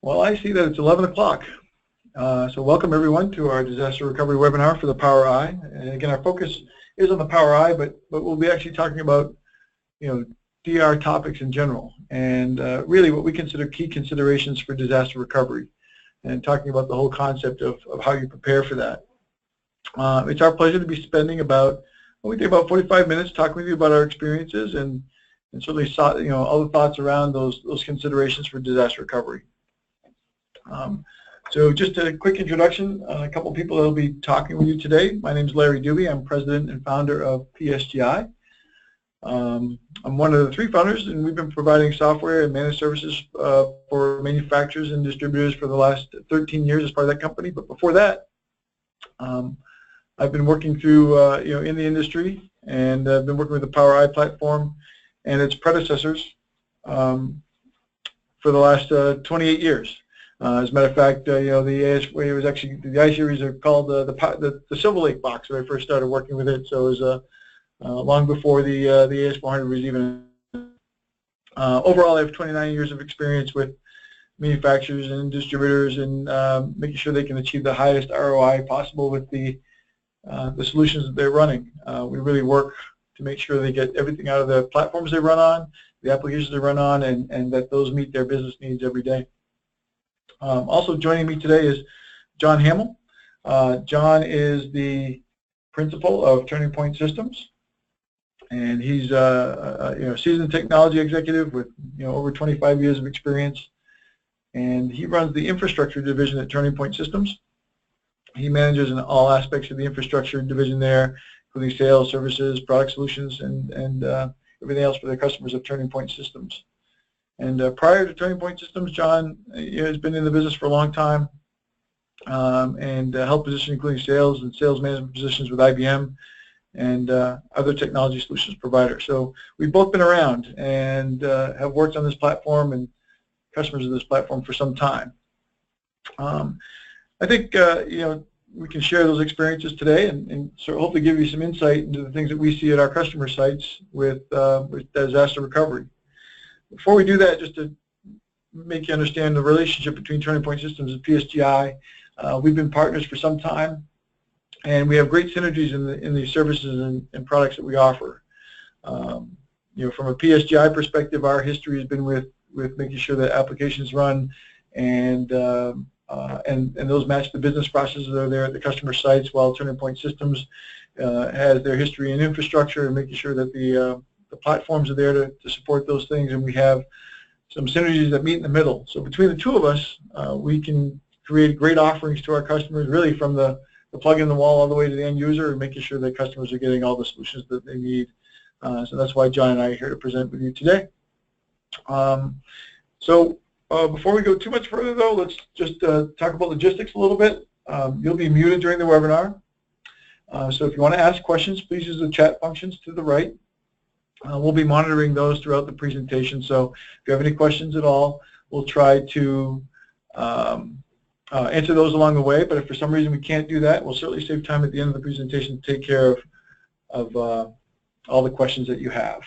Well, I see that it's 11 o'clock. So welcome everyone to our disaster recovery webinar for the Power I. And again, our focus is on the Power I, but we'll be actually talking about, DR topics in general, and really what we consider key considerations for disaster recovery, and talking about the whole concept of how you prepare for that. It's our pleasure to be spending about 45 minutes talking with you about our experiences and certainly all the thoughts around those considerations for disaster recovery. So just a quick introduction, a couple of people that will be talking with you today. My name is Larry Doobie. I'm president and founder of PSGI. I'm one of the three founders, and we've been providing software and managed services for manufacturers and distributors for the last 13 years as part of that company. But before that, I've been working through in the industry, and I've been working with the Power I platform and its predecessors for the last 28 years. As a matter of fact, the I-Series are called the Silver Lake box when I first started working with it. So it was long before the AS400 was even. Overall, I have 29 years of experience with manufacturers and distributors and making sure they can achieve the highest ROI possible with the solutions that they're running. We really work to make sure they get everything out of the platforms they run on, the applications they run on, and that those meet their business needs every day. Also joining me today is John Hamill. John is the principal of Turning Point Systems, and he's a seasoned technology executive with over 25 years of experience, and he runs the infrastructure division at Turning Point Systems. He manages in all aspects of the infrastructure division there, including sales, services, product solutions, and everything else for their customers of Turning Point Systems. And prior to Turning Point Systems, John has been in the business for a long time and held positions including sales and sales management positions with IBM and other technology solutions providers. So we've both been around and have worked on this platform and customers of this platform for some time. I think we can share those experiences today and sort of hopefully give you some insight into the things that we see at our customer sites with disaster recovery. Before we do that, just to make you understand the relationship between Turning Point Systems and PSGI, we've been partners for some time, and we have great synergies in the services and products that we offer. From a PSGI perspective, our history has been with making sure that applications run and those match the business processes that are there at the customer sites, while Turning Point Systems has their history in infrastructure and making sure that the platforms are there to support those things, and we have some synergies that meet in the middle. So between the two of us, we can create great offerings to our customers, really from the plug in the wall all the way to the end user, and making sure that customers are getting all the solutions that they need. So that's why John and I are here to present with you today. Before we go too much further, though, let's just talk about logistics a little bit. You'll be muted during the webinar. So if you want to ask questions, please use the chat functions to the right. We'll be monitoring those throughout the presentation, so if you have any questions at all, we'll try to answer those along the way, but if for some reason we can't do that, we'll certainly save time at the end of the presentation to take care of all the questions that you have.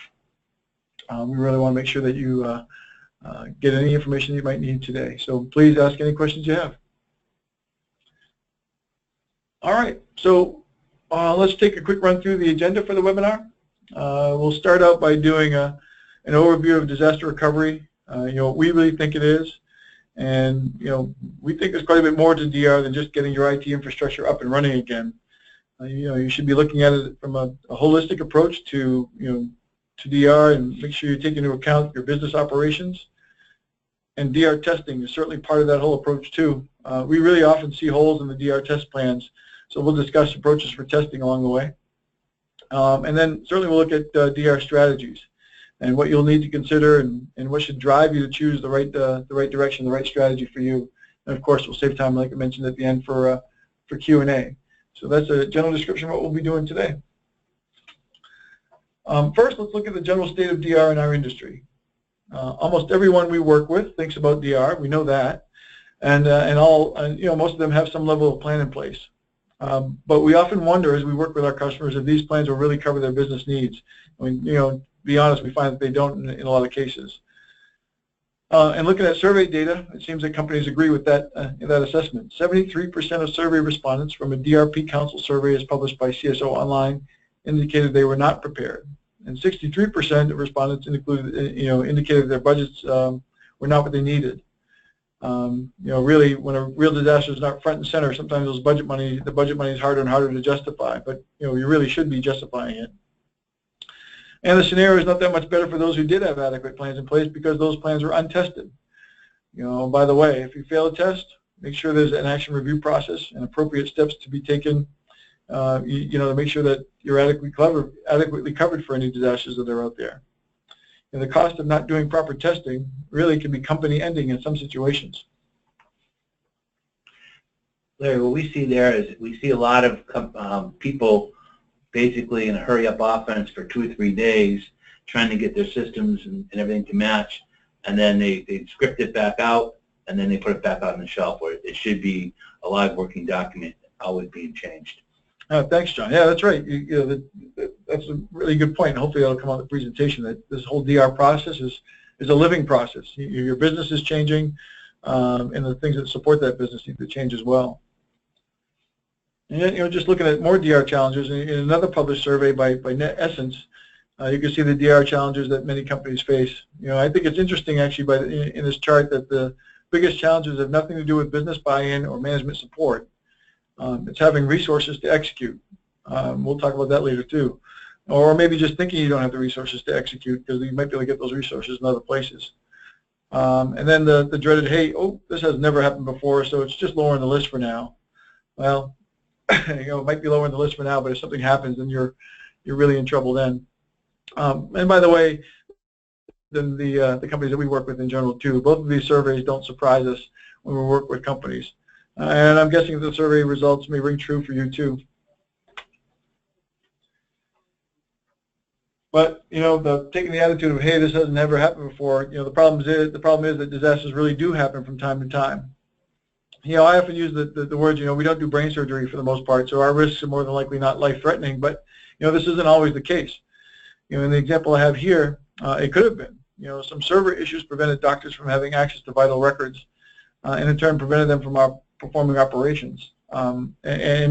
We really want to make sure that you get any information you might need today, so please ask any questions you have. All right, so let's take a quick run through the agenda for the webinar. We'll start out by doing an overview of disaster recovery, what we really think it is, and we think there's quite a bit more to DR than just getting your IT infrastructure up and running again. You should be looking at it from a holistic approach to DR, and make sure you take into account your business operations. And DR testing is certainly part of that whole approach too. We really often see holes in the DR test plans, so we'll discuss approaches for testing along the way. And then certainly we'll look at DR strategies and what you'll need to consider and what should drive you to choose the right direction, the right strategy for you. And of course, we'll save time, like I mentioned at the end, for Q&A. So that's a general description of what we'll be doing today. First, let's look at the general state of DR in our industry. Almost everyone we work with thinks about DR. We know that, and most of them have some level of plan in place. But we often wonder as we work with our customers if these plans will really cover their business needs. I mean, to be honest, we find that they don't in a lot of cases. And looking at survey data, it seems that companies agree with that assessment. 73% of survey respondents from a DRP Council survey as published by CSO Online indicated they were not prepared. And 63% of respondents indicated their budgets were not what they needed. Really, when a real disaster is not front and center, sometimes the budget money is harder and harder to justify, but you really should be justifying it. And the scenario is not that much better for those who did have adequate plans in place because those plans were untested. By the way, if you fail a test, make sure there's an action review process and appropriate steps to be taken, to make sure that you're adequately covered for any disasters that are out there. And the cost of not doing proper testing really can be company ending in some situations. Larry, what we see there is we see a lot of people basically in a hurry-up offense for 2 or 3 days, trying to get their systems and everything to match, and then they script it back out, and then they put it back out on the shelf where it should be a live working document, always being changed. Thanks, John. Yeah, that's right. That's a really good point. Hopefully that'll come out in the presentation, that this whole DR process is a living process. Your business is changing, and the things that support that business need to change as well. And just looking at more DR challenges, in another published survey by Net Essence, you can see the DR challenges that many companies face. I think it's interesting actually in this chart that the biggest challenges have nothing to do with business buy-in or management support. It's having resources to execute. We'll talk about that later too. Or maybe just thinking you don't have the resources to execute because you might be able to get those resources in other places. And then the dreaded, hey, this has never happened before, so it's just lowering the list for now. Well, it might be lowering the list for now, but if something happens, then you're really in trouble then. And by the way, then the companies that we work with in general too, both of these surveys don't surprise us when we work with companies. And I'm guessing the survey results may ring true for you too. But taking the attitude of, hey, this has never happened before. The problem is that disasters really do happen from time to time. I often use the words, we don't do brain surgery for the most part, so our risks are more than likely not life-threatening. But this isn't always the case. In the example I have here, it could have been. Some server issues prevented doctors from having access to vital records, and in turn prevented them from performing operations and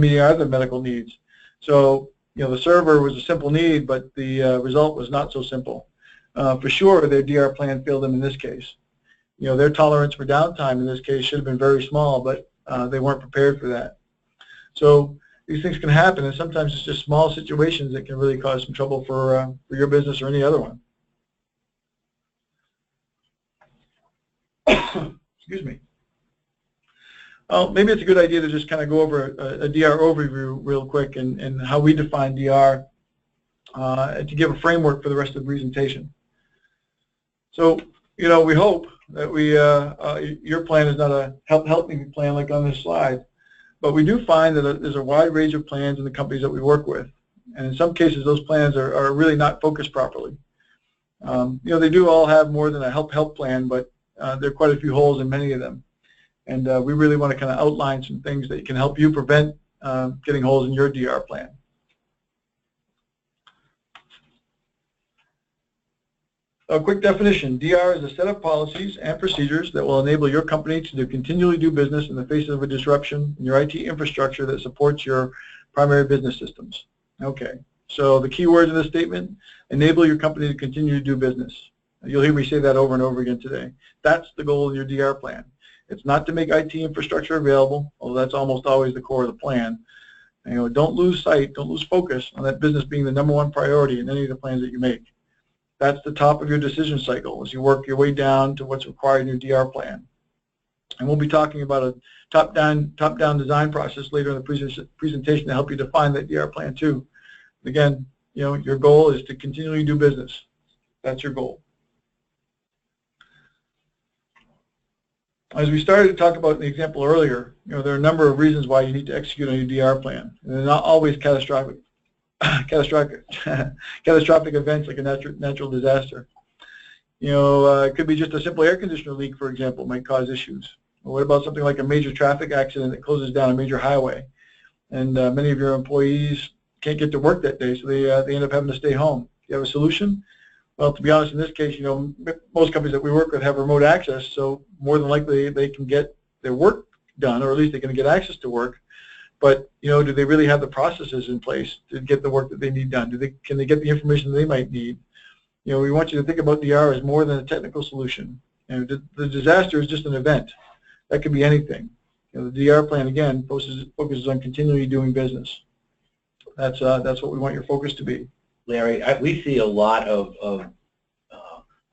meeting other medical needs. So the server was a simple need, but the result was not so simple. For sure, their DR plan failed them in this case. Their tolerance for downtime in this case should have been very small, but they weren't prepared for that. So these things can happen, and sometimes it's just small situations that can really cause some trouble for your business or any other one. Excuse me. Maybe it's a good idea to just kind of go over a DR overview real quick and how we define DR to give a framework for the rest of the presentation. So, we hope that your plan is not a helping plan like on this slide, but we do find that there's a wide range of plans in the companies that we work with, and in some cases those plans are really not focused properly. They do all have more than a help plan, but there are quite a few holes in many of them, and we really want to kind of outline some things that can help you prevent getting holes in your DR plan. A quick definition: DR is a set of policies and procedures that will enable your company to continually do business in the face of a disruption in your IT infrastructure that supports your primary business systems. Okay, so the key words in this statement: enable your company to continue to do business. You'll hear me say that over and over again today. That's the goal of your DR plan. It's not to make IT infrastructure available, although that's almost always the core of the plan. Don't lose sight, don't lose focus on that business being the #1 priority in any of the plans that you make. That's the top of your decision cycle as you work your way down to what's required in your DR plan. And we'll be talking about a top-down design process later in the presentation to help you define that DR plan too. Again, your goal is to continually do business. That's your goal. As we started to talk about in the example earlier, there are a number of reasons why you need to execute on your DR plan. And they're not always catastrophic events like a natural disaster. It could be just a simple air conditioner leak, for example, might cause issues. Or what about something like a major traffic accident that closes down a major highway, and many of your employees can't get to work that day, so they end up having to stay home. Do you have a solution? Well, to be honest, in this case, most companies that we work with have remote access, so more than likely they can get their work done, or at least they're going to get access to work. But do they really have the processes in place to get the work that they need done? Can they get the information they might need? We want you to think about DR as more than a technical solution. The disaster is just an event. That could be anything. The DR plan again focuses on continually doing business. That's what we want your focus to be. Larry, we see a lot of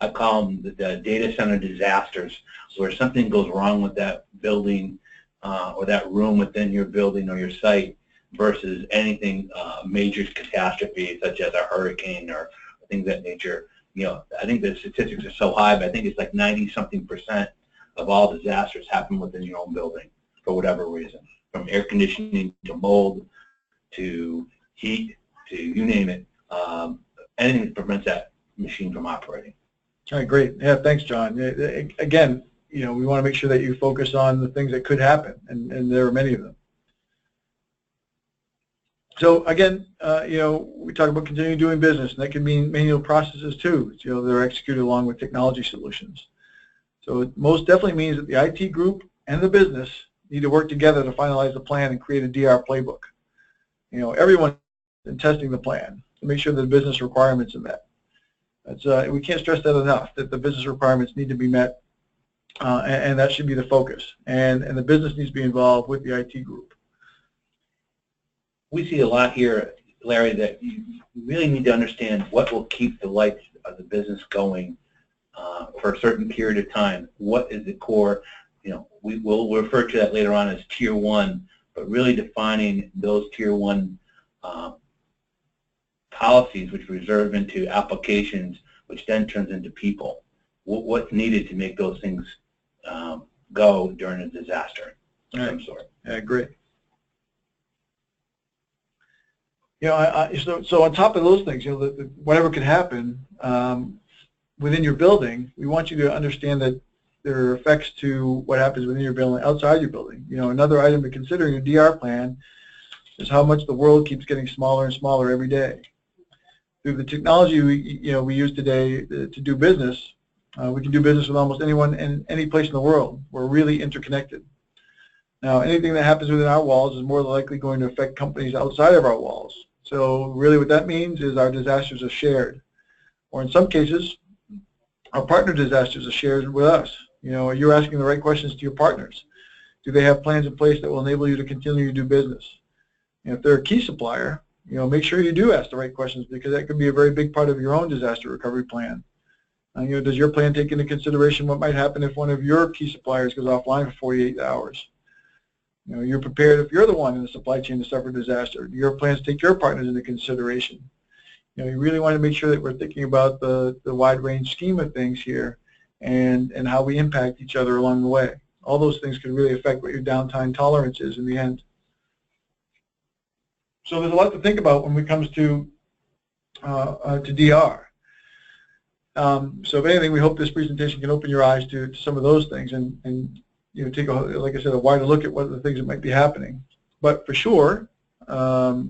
I call them the data center disasters, where something goes wrong with that building or that room within your building or your site versus anything major catastrophe such as a hurricane or things of that nature. I think the statistics are so high, but I think it's like 90-something% of all disasters happen within your own building for whatever reason, from air conditioning to mold to heat to you name it. Anything that prevents that machine from operating. All right, great. Yeah, thanks, John. Again, we want to make sure that you focus on the things that could happen, and there are many of them. So again, we talk about continuing doing business, and that can mean manual processes too. They're executed along with technology solutions. So it most definitely means that the IT group and the business need to work together to finalize the plan and create a DR playbook. Everyone is testing the plan to make sure that the business requirements are met. We can't stress that enough, that the business requirements need to be met, and that should be the focus. And the business needs to be involved with the IT group. We see a lot here, Larry, that you really need to understand what will keep the lights of the business going for a certain period of time. What is the core? We will refer to that later on as Tier 1, but really defining those Tier 1 policies which reserve into applications, which then turns into people. What's needed to make those things go during a disaster of some sort. Yeah, great. So on top of those things, whatever could happen within your building, we want you to understand that there are effects to what happens within your building, outside your building. Another item to consider in your DR plan is how much the world keeps getting smaller and smaller every day. Through the technology we use today to do business, we can do business with almost anyone in any place in the world. We're really interconnected. Now, anything that happens within our walls is more than likely going to affect companies outside of our walls. So really what that means is our disasters are shared. Or in some cases, our partner disasters are shared with us. You're asking the right questions to your partners. Do they have plans in place that will enable you to continue to do business? If they're a key supplier, make sure you do ask the right questions, because that could be a very big part of your own disaster recovery plan. Does your plan take into consideration what might happen if one of your key suppliers goes offline for 48 hours? You're prepared if you're the one in the supply chain to suffer disaster. Do your plans take your partners into consideration? You really want to make sure that we're thinking about the wide range scheme of things here and how we impact each other along the way. All those things can really affect what your downtime tolerance is in the end. So there's a lot to think about when it comes to DR. So if anything, we hope this presentation can open your eyes to some of those things and take like I said, a wider look at what are the things that might be happening. But for sure, the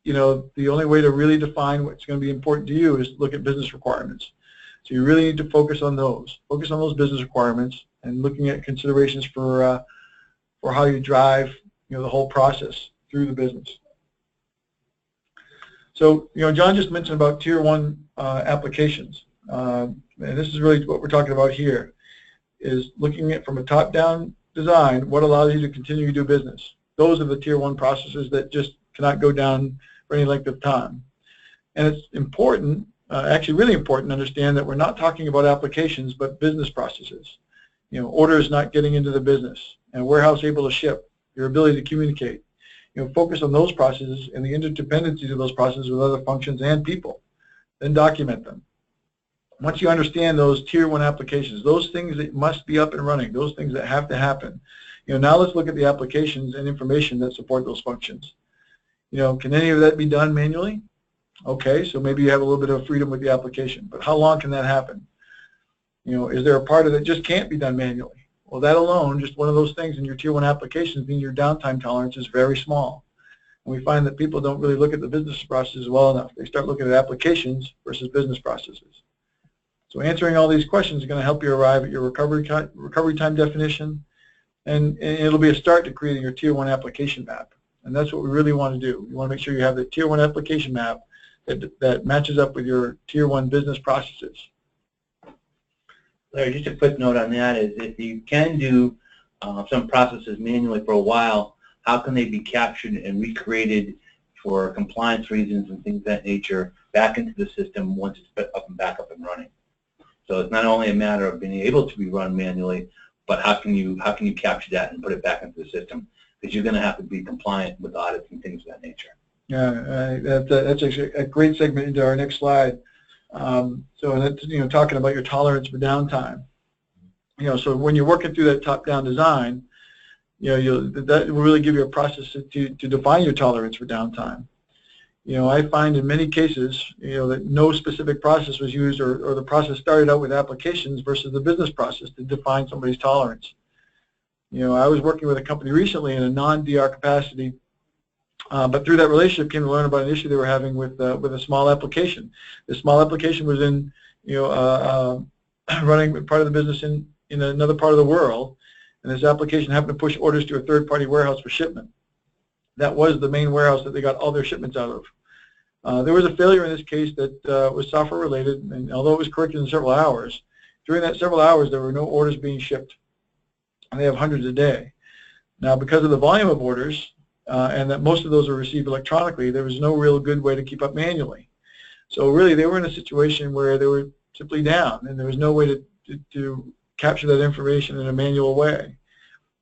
only way to really define what's going to be important to you is look at business requirements. So you really need to focus on those. Focus on those business requirements and looking at considerations for how you drive the whole process through the business. So John just mentioned about Tier 1 applications, and this is really what we're talking about here, is looking at from a top-down design what allows you to continue to do business. Those are the Tier 1 processes that just cannot go down for any length of time. And it's important, actually really important, to understand that we're not talking about applications but business processes. Orders not getting into the business, and warehouse able to ship, your ability to communicate. Focus on those processes and the interdependencies of those processes with other functions and people. Then document them. Once you understand those Tier 1 applications, those things that must be up and running, those things that have to happen, now let's look at the applications and information that support those functions. Can any of that be done manually? Okay, so maybe you have a little bit of freedom with the application, but how long can that happen? Is there a part of it that just can't be done manually? Well, that alone, just one of those things in your Tier 1 applications, means your downtime tolerance is very small. And we find that people don't really look at the business processes well enough. They start looking at applications versus business processes. So answering all these questions is going to help you arrive at your recovery time definition, and it'll be a start to creating your Tier 1 application map. And that's what we really want to do. You want to make sure you have the Tier 1 application map that matches up with your Tier 1 business processes. Larry, just a quick note on that is if you can do some processes manually for a while, how can they be captured and recreated for compliance reasons and things of that nature back into the system once it's back up and running? So it's not only a matter of being able to be run manually, but how can you capture that and put it back into the system? Because you're going to have to be compliant with audits and things of that nature. Yeah, that's actually a great segment into our next slide. So that's talking about your tolerance for downtime. So when you're working through that top-down design, that will really give you a process to define your tolerance for downtime. I find in many cases, that no specific process was used, or the process started out with applications versus the business process to define somebody's tolerance. I was working with a company recently in a non-DR capacity, but through that relationship came to learn about an issue they were having with a small application. The small application was in, running part of the business in another part of the world, and this application happened to push orders to a third-party warehouse for shipment. That was the main warehouse that they got all their shipments out of. There was a failure in this case that was software related, and although it was corrected in several hours, during that several hours there were no orders being shipped, and they have hundreds a day. Now, because of the volume of orders and that most of those are received electronically, there was no real good way to keep up manually. So really they were in a situation where they were simply down, and there was no way to capture that information in a manual way.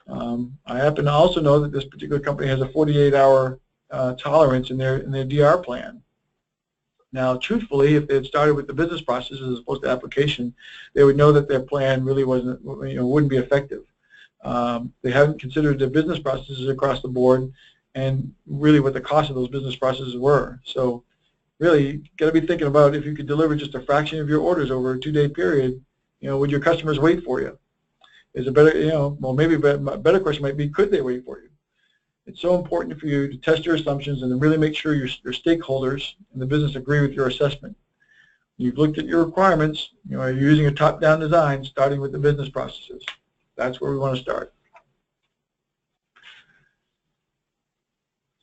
I happen to also know that this particular company has a 48-hour tolerance in their DR plan. Now, truthfully, if they had started with the business processes as opposed to application, they would know that their plan really wouldn't be effective. They haven't considered the business processes across the board and really what the cost of those business processes were. So really, you got to be thinking about if you could deliver just a fraction of your orders over a 2-day period, would your customers wait for you? Is it better, well, maybe a better question might be, could they wait for you? It's so important for you to test your assumptions and to really make sure your stakeholders in the business agree with your assessment. You've looked at your requirements, are you using a top-down design starting with the business processes? That's where we want to start.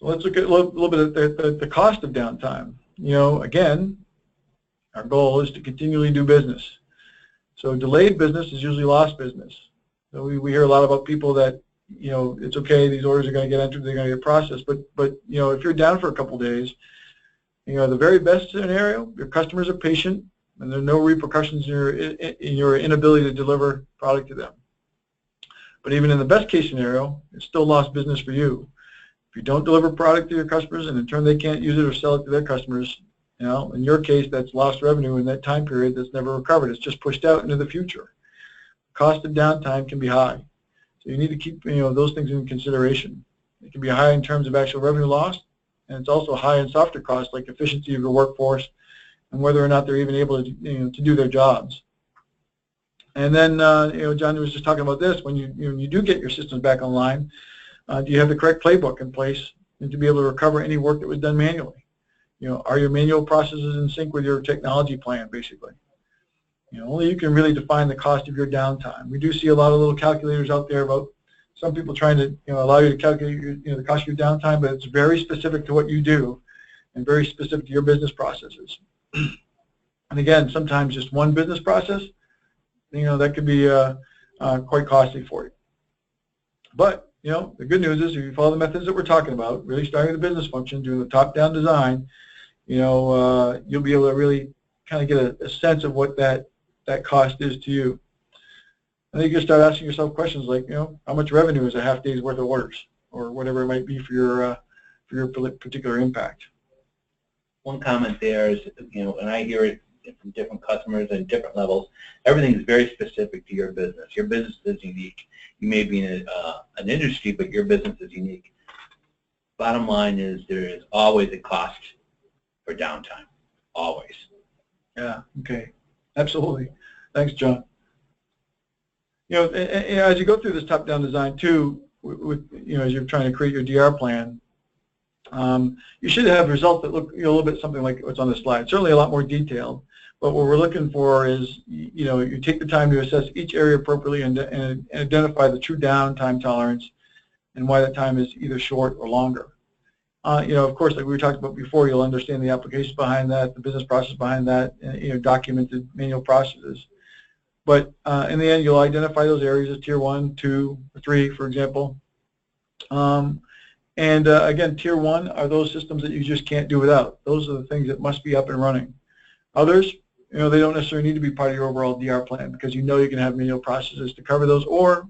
So let's look at a little bit at the cost of downtime. Again, our goal is to continually do business. So delayed business is usually lost business. So we hear a lot about people that, it's okay, these orders are going to get entered, they're going to get processed, but if you're down for a couple days, the very best scenario, your customers are patient and there are no repercussions in your inability to deliver product to them. But even in the best case scenario, it's still lost business for you. If you don't deliver product to your customers and in turn they can't use it or sell it to their customers, in your case that's lost revenue in that time period that's never recovered. It's just pushed out into the future. Cost of downtime can be high. So you need to keep those things in consideration. It can be high in terms of actual revenue lost, and it's also high in softer costs like efficiency of your workforce and whether or not they're even able to to do their jobs. And then John was just talking about this. When you do get your systems back online, do you have the correct playbook in place and to be able to recover any work that was done manually? Are your manual processes in sync with your technology plan, basically? Only you can really define the cost of your downtime. We do see a lot of little calculators out there about some people trying to allow you to calculate the cost of your downtime, but it's very specific to what you do and very specific to your business processes. And again, sometimes just one business process, that could be quite costly for you. But the good news is if you follow the methods that we're talking about, really starting with the business function, doing the top-down design, you'll be able to really kind of get a sense of what that cost is to you. And then you can start asking yourself questions like, how much revenue is a half day's worth of orders, or whatever it might be for your particular impact. One comment there is, and I hear it from different customers and different levels, everything is very specific to your business. Your business is unique. You may be in an industry, but your business is unique. Bottom line is there is always a cost for downtime, always. Yeah, okay, absolutely. Thanks, John. As you go through this top-down design too, as you're trying to create your DR plan, you should have results that look a little bit something like what's on the slide. Certainly a lot more detailed, But what we're looking for is, you take the time to assess each area appropriately and identify the true downtime tolerance and why that time is either short or longer. Of course, like we talked about before, you'll understand the applications behind that, the business process behind that, documented manual processes. But in the end, you'll identify those areas as tier 1, 2, or 3, for example. Again, tier 1 are those systems that you just can't do without. Those are the things that must be up and running. Others, they don't necessarily need to be part of your overall DR plan because you can have manual processes to cover those, or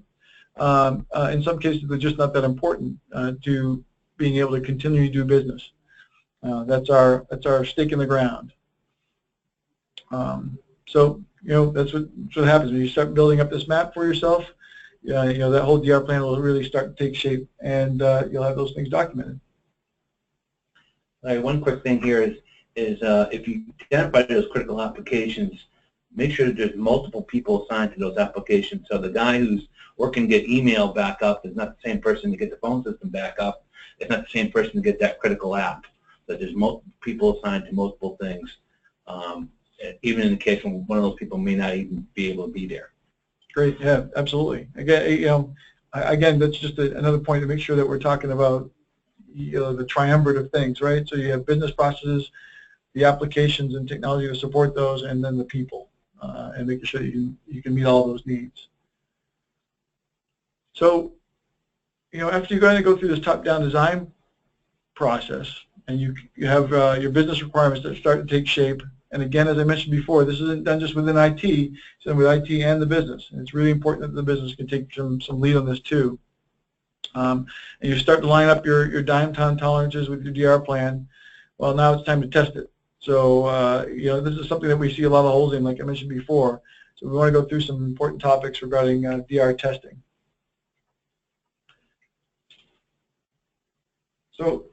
in some cases they're just not that important to being able to continue to do business. That's our stake in the ground. So that's what happens when you start building up this map for yourself. That whole DR plan will really start to take shape, and you'll have those things documented. All right, one quick thing here is if you identify those critical applications, make sure that there's multiple people assigned to those applications. So the guy who's working to get email back up is not the same person to get the phone system back up. It's not the same person to get that critical app. But there's multiple people assigned to multiple things, even in the case when one of those people may not even be able to be there. Great, yeah, absolutely. Again, that's just another point to make sure that we're talking about the triumvirate of things, right? So you have business processes, the applications and technology to support those, and then the people, and making sure you can meet all those needs. So, after you're going to go through this top-down design process, and you have your business requirements that start to take shape. And again, as I mentioned before, this isn't done just within IT, it's done with IT and the business. And it's really important that the business can take some lead on this too. And you start to line up your downtime tolerances with your DR plan. Well, now it's time to test it. So, this is something that we see a lot of holes in, like I mentioned before. So we want to go through some important topics regarding DR testing. So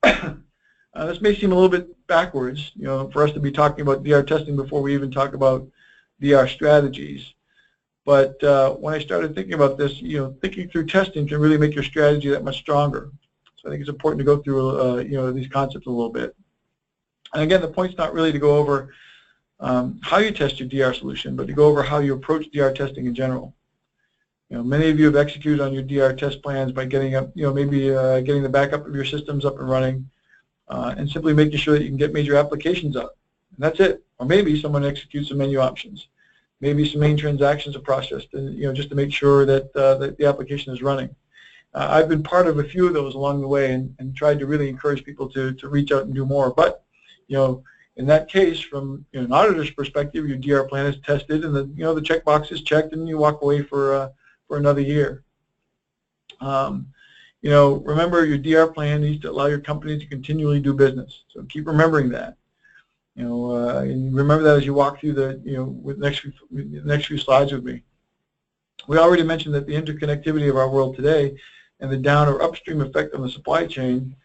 this may seem a little bit backwards, for us to be talking about DR testing before we even talk about DR strategies. But when I started thinking about this, thinking through testing can really make your strategy that much stronger. So I think it's important to go through, these concepts a little bit. And again, the point's not really to go over how you test your DR solution, but to go over how you approach DR testing in general. Many of you have executed on your DR test plans by getting up, maybe getting the backup of your systems up and running, and simply making sure that you can get major applications up. And that's it. Or maybe someone executes some menu options. Maybe some main transactions are processed, and just to make sure that, that the application is running. I've been part of a few of those along the way, and tried to really encourage people to reach out and do more. But in that case, from an auditor's perspective, your DR plan is tested, and the the checkbox is checked, and you walk away for another year. Remember, your DR plan needs to allow your company to continually do business. So keep remembering that. And remember that as you walk through the with the next few slides with me. We already mentioned that the interconnectivity of our world today and the down or upstream effect on the supply chain.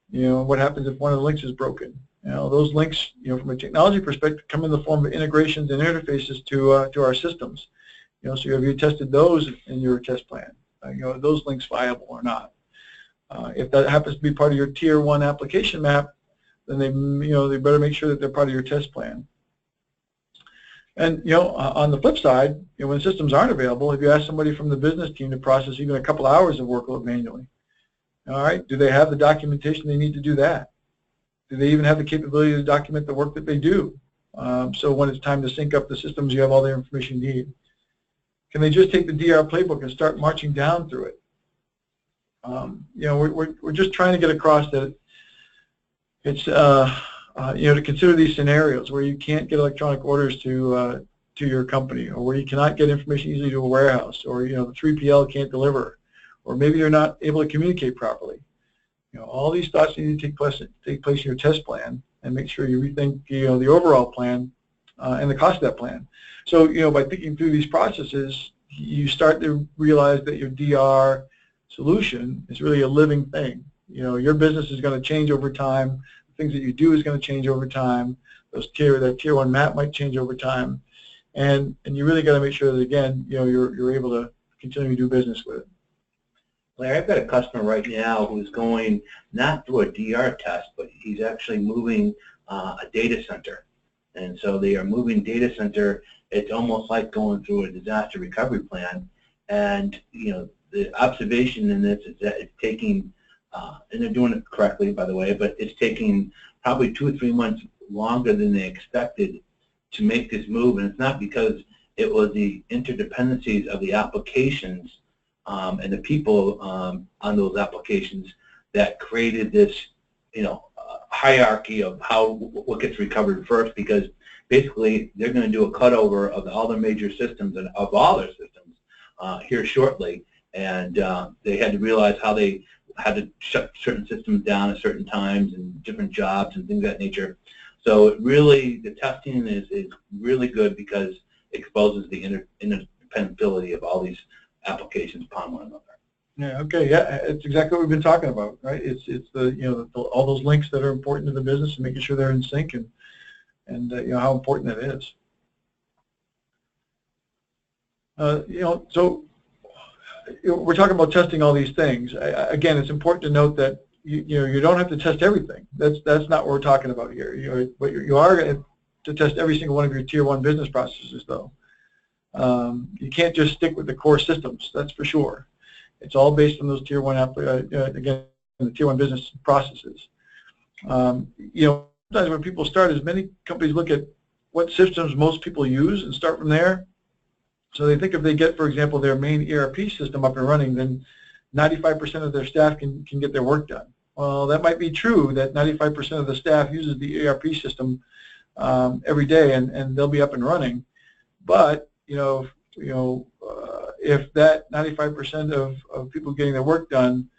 What happens if one of the links is broken? Those links, from a technology perspective, come in the form of integrations and interfaces to our systems. So have you tested those in your test plan? Are those links viable or not? If that happens to be part of your tier 1 application map, then they better make sure that they're part of your test plan. And on the flip side, when systems aren't available, if you ask somebody from the business team to process even a couple hours of workload manually, all right, do they have the documentation they need to do that? Do they even have the capability to document the work that they do? So when it's time to sync up the systems, you have all the information you need. Can they just take the DR playbook and start marching down through it? We're just trying to get across that it's to consider these scenarios where you can't get electronic orders to your company, or where you cannot get information easily to a warehouse, or the 3PL can't deliver, or maybe you're not able to communicate properly. All these thoughts need to take place in your test plan, and make sure you rethink the overall plan and the cost of that plan. So by thinking through these processes, you start to realize that your DR solution is really a living thing. Your business is going to change over time. The things that you do is going to change over time. That tier 1 map might change over time, and you really got to make sure that, again, you're able to continue to do business with it. Larry, I've got a customer right now who's going not through a DR test, but he's actually moving a data center. And so they are moving data center. It's almost like going through a disaster recovery plan. And the observation in this is that it's taking, and they're doing it correctly, by the way, but it's taking probably 2 or 3 months longer than they expected to make this move. And it's not because it was the interdependencies of the applications and the people on those applications that created this, hierarchy of what gets recovered first, because basically they're going to do a cutover of all their major systems and of all their systems here shortly, and they had to realize how they had to shut certain systems down at certain times and different jobs and things of that nature. So it really, the testing is really good because it exposes the interdependability of all these applications upon one another. Yeah. Okay. Yeah, it's exactly what we've been talking about, right? It's the all those links that are important to the business and making sure they're in sync, and how important that is. So we're talking about testing all these things. Again, it's important to note that you don't have to test everything. That's not what we're talking about here. But you are going to test every single one of your Tier 1 business processes, though. You can't just stick with the core systems. That's for sure. It's all based on those Tier 1 again, the Tier 1 business processes. Sometimes when people start, as many companies look at what systems most people use and start from there. So they think if they get, for example, their main ERP system up and running, then 95% of their staff can get their work done. Well, that might be true that 95% of the staff uses the ERP system every day, and they'll be up and running. But if that 95% of people getting their work done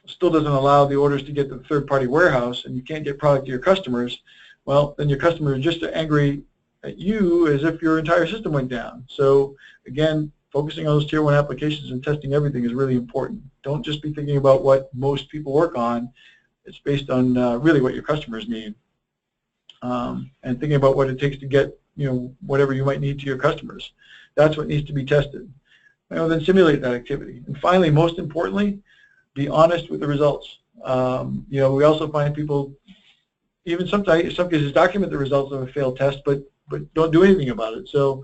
still doesn't allow the orders to get to the third-party warehouse, and you can't get product to your customers, well, then your customer is just as angry at you as if your entire system went down. So again, focusing on those Tier 1 applications and testing everything is really important. Don't just be thinking about what most people work on. It's based on really what your customers need, and thinking about what it takes to get whatever you might need to your customers. That's what needs to be tested. Then simulate that activity. And finally, most importantly, be honest with the results. We also find people, even sometimes, in some cases, document the results of a failed test, but don't do anything about it. So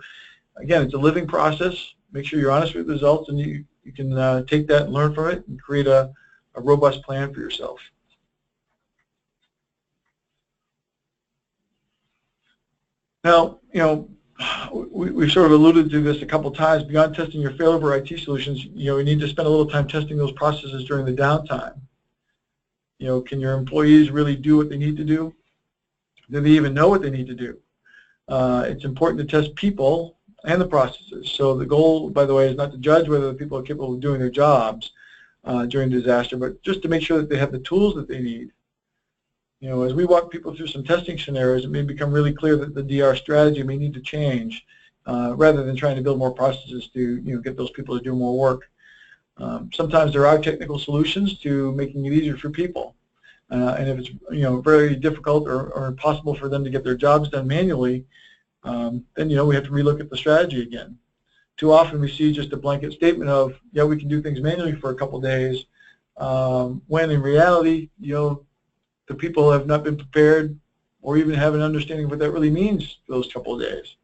again, it's a living process. Make sure you're honest with the results, and you can take that and learn from it and create a robust plan for yourself. Now, we've sort of alluded to this a couple times. Beyond testing your failover IT solutions, we need to spend a little time testing those processes during the downtime. Can your employees really do what they need to do? Do they even know what they need to do? It's important to test people and the processes. So the goal, by the way, is not to judge whether the people are capable of doing their jobs during disaster, but just to make sure that they have the tools that they need. As we walk people through some testing scenarios, it may become really clear that the DR strategy may need to change rather than trying to build more processes to get those people to do more work. Sometimes there are technical solutions to making it easier for people. And if it's very difficult or impossible for them to get their jobs done manually, then we have to relook at the strategy again. Too often we see just a blanket statement of, yeah, we can do things manually for a couple days, when in reality, the people have not been prepared or even have an understanding of what that really means for those couple of days.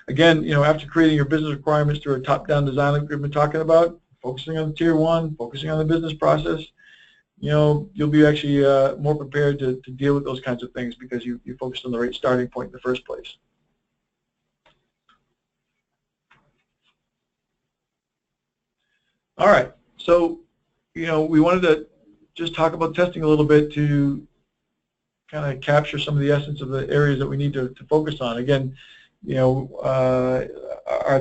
Again, after creating your business requirements through a top-down design like we've been talking about, focusing on the Tier 1, focusing on the business process, you'll be actually more prepared to deal with those kinds of things because you focused on the right starting point in the first place. All right, so we wanted to just talk about testing a little bit to kind of capture some of the essence of the areas that we need to focus on. Again, our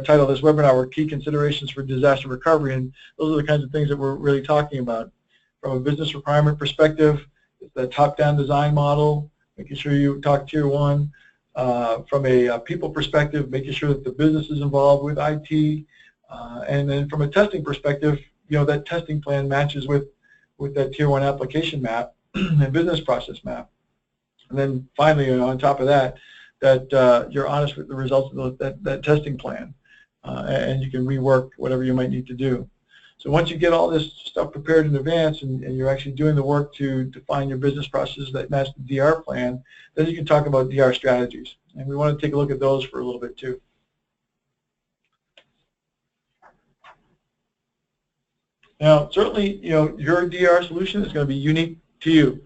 title of this webinar were Key Considerations for Disaster Recovery, and those are the kinds of things that we're really talking about. From a business requirement perspective, it's the top-down design model, making sure you talk Tier 1. From a people perspective, making sure that the business is involved with IT. And then from a testing perspective, that testing plan matches with that Tier 1 application map and business process map. And then finally, on top of that, you're honest with the results of that testing plan, and you can rework whatever you might need to do. So once you get all this stuff prepared in advance and you're actually doing the work to define your business processes that match the DR plan, then you can talk about DR strategies. And we want to take a look at those for a little bit too. Now, certainly, your DR solution is going to be unique to you.